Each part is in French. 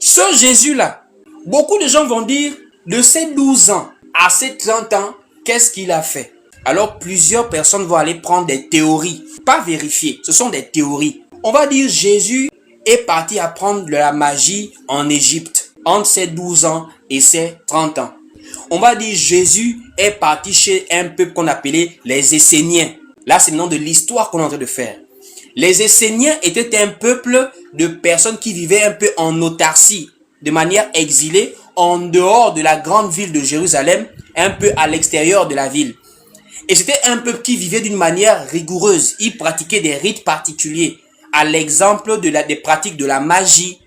Ce Jésus-là, beaucoup de gens vont dire, de ses 12 ans à ses 30 ans, qu'est-ce qu'il a fait? Alors plusieurs personnes vont aller prendre des théories, pas vérifiées, ce sont des théories. On va dire Jésus est parti apprendre de la magie en Égypte entre ses 12 ans et ses 30 ans. On va dire Jésus est parti chez un peuple qu'on appelait les Esséniens. Là, c'est le nom de l'histoire qu'on est en train de faire. Les Esséniens étaient un peuple de personnes qui vivaient un peu en autarcie, de manière exilée, en dehors de la grande ville de Jérusalem, un peu à l'extérieur de la ville. Et c'était un peuple qui vivait d'une manière rigoureuse. Ils pratiquaient des rites particuliers, à l'exemple des pratiques de la magie.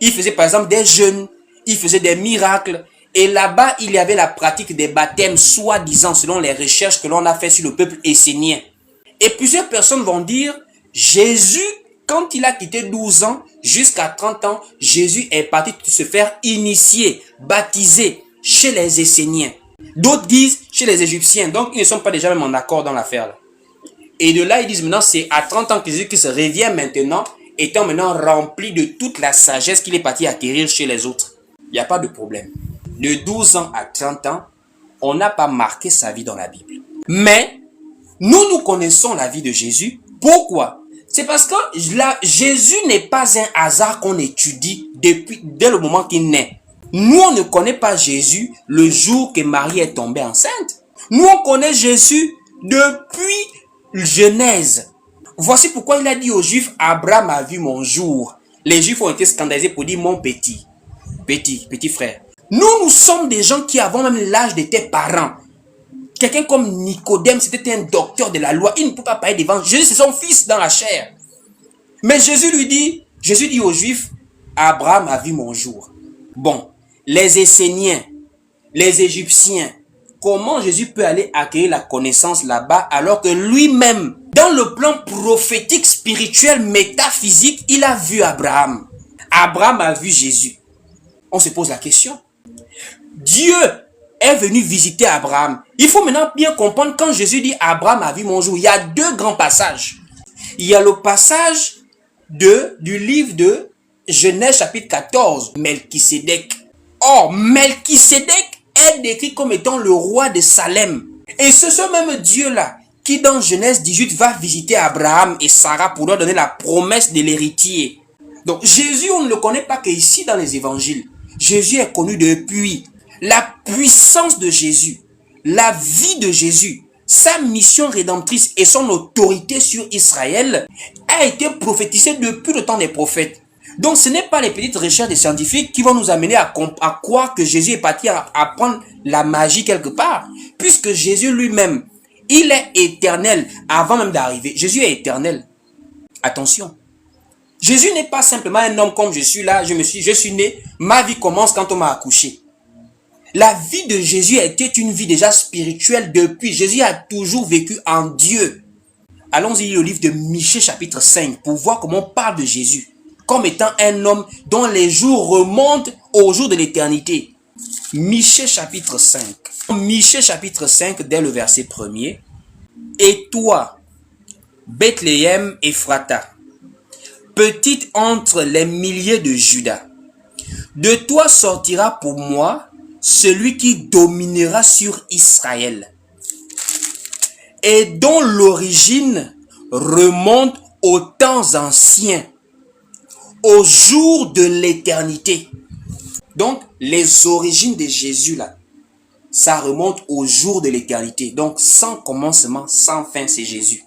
Ils faisaient par exemple des jeûnes, ils faisaient des miracles. Et là-bas, il y avait la pratique des baptêmes, soi-disant, selon les recherches que l'on a fait sur le peuple essénien. Et plusieurs personnes vont dire, Jésus, quand il a quitté 12 ans jusqu'à 30 ans, Jésus est parti se faire initier, baptiser chez les Esséniens. D'autres disent chez les Égyptiens. Donc, ils ne sont pas déjà même en accord dans l'affaire. Et de là, ils disent maintenant, c'est à 30 ans que Jésus se revient maintenant, étant maintenant rempli de toute la sagesse qu'il est parti acquérir chez les autres. Il n'y a pas de problème. De 12 ans à 30 ans, on n'a pas marqué sa vie dans la Bible. Mais, nous connaissons la vie de Jésus. Pourquoi? C'est parce que Jésus n'est pas un hasard qu'on étudie dès le moment qu'il naît. Nous, on ne connaît pas Jésus le jour que Marie est tombée enceinte. Nous, on connaît Jésus depuis Genèse. Voici pourquoi il a dit aux Juifs, Abraham a vu mon jour. Les Juifs ont été scandalisés pour dire mon petit frère. Nous sommes des gens qui avons même l'âge de tes parents. Quelqu'un comme Nicodème, c'était un docteur de la loi. Il ne peut pas parler devant Jésus, c'est son fils dans la chair. Mais Jésus dit aux Juifs, Abraham a vu mon jour. Bon, les Esséniens, les Égyptiens, comment Jésus peut aller acquérir la connaissance là-bas alors que lui-même, dans le plan prophétique, spirituel, métaphysique, il a vu Abraham. Abraham a vu Jésus. On se pose la question. Dieu est venu visiter Abraham. Il faut maintenant bien comprendre quand Jésus dit Abraham a vu mon jour. Il y a deux grands passages. Il y a le passage du livre de Genèse chapitre 14, Melchisédek. Or, Melchisédek est décrit comme étant le roi de Salem. Et c'est ce même Dieu-là qui dans Genèse 18 va visiter Abraham et Sarah pour leur donner la promesse de l'héritier. Donc Jésus, on ne le connaît pas qu'ici dans les évangiles. Jésus est connu depuis. La puissance de Jésus, la vie de Jésus, sa mission rédemptrice et son autorité sur Israël a été prophétisée depuis le temps des prophètes. Donc ce n'est pas les petites recherches des scientifiques qui vont nous amener à croire que Jésus est parti apprendre la magie quelque part. Puisque Jésus lui-même, il est éternel avant même d'arriver. Jésus est éternel. Attention. Jésus n'est pas simplement un homme comme je suis là, je suis né, ma vie commence quand on m'a accouché. La vie de Jésus était une vie déjà spirituelle depuis. Jésus a toujours vécu en Dieu. Allons-y au livre de Michée chapitre 5 pour voir comment on parle de Jésus comme étant un homme dont les jours remontent au jour de l'éternité. Michée chapitre 5. Michée chapitre 5 dès le verset 1er. Et toi, Bethléem Ephrata, petite entre les milliers de Juda, de toi sortira pour moi celui qui dominera sur Israël et dont l'origine remonte aux temps anciens, au jour de l'éternité. Donc, les origines de Jésus là, ça remonte au jour de l'éternité. Donc, sans commencement, sans fin, c'est Jésus.